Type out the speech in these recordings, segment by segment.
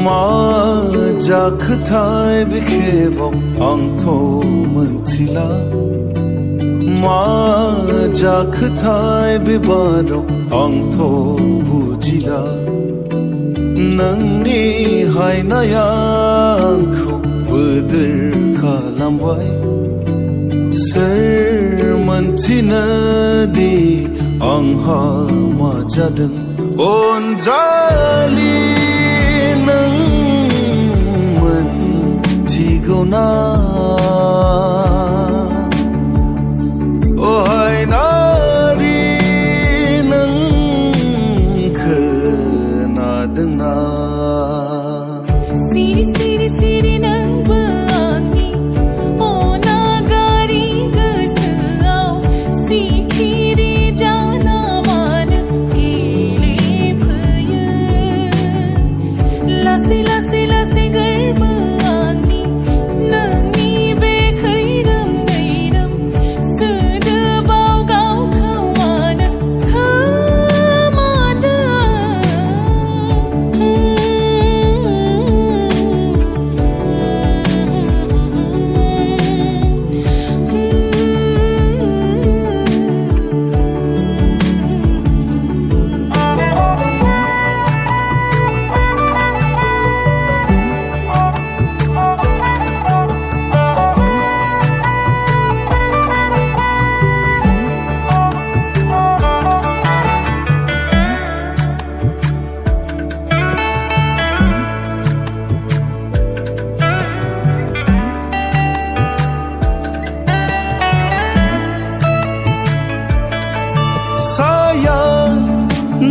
मा जाखोथाय बे खेबाव आंथ' मोनथिला मा जाखोथाय बे बाराव आंथ' बुजिला नोंनि हायनाया आंखौ बोदोर खालामबाय सोर मोनथिनो दि आंहा मा जादों अनजालि नों मोनथिगौ ना अ हायनारि नों खोनादोंना सिरि सिरि सिरि नोंबो आंनि अनागारि गोसोआव सिखिरि जाना मानो गेलेफैयो लासै लासै लासै गोरबो आंनि नोंनि बे खैरोम दैरोम सोदोबाव गावखौ मानो खोमादों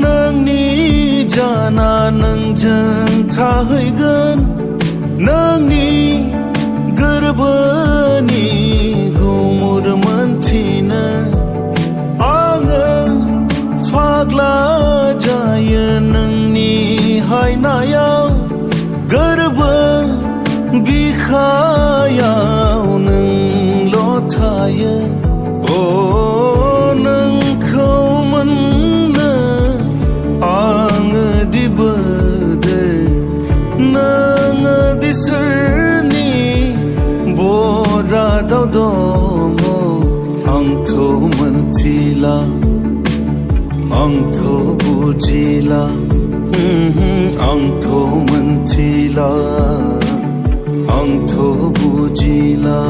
नोंनि जाना नोंजों थाहैगोन नोंनि गोरबोनि गुमुर मोनथिनो आङो फाग्ला जायो नोंनि हायनायाव गोरबो बिखायाव नोंल' थायो अ नोंखौ मोननो आङो दि बोदोर नोङो दि सोरनि बरादाव दङ आंथ' मोनथिला आंथ' बुजिला आंथ' मोनथिला आंथ' बुजिला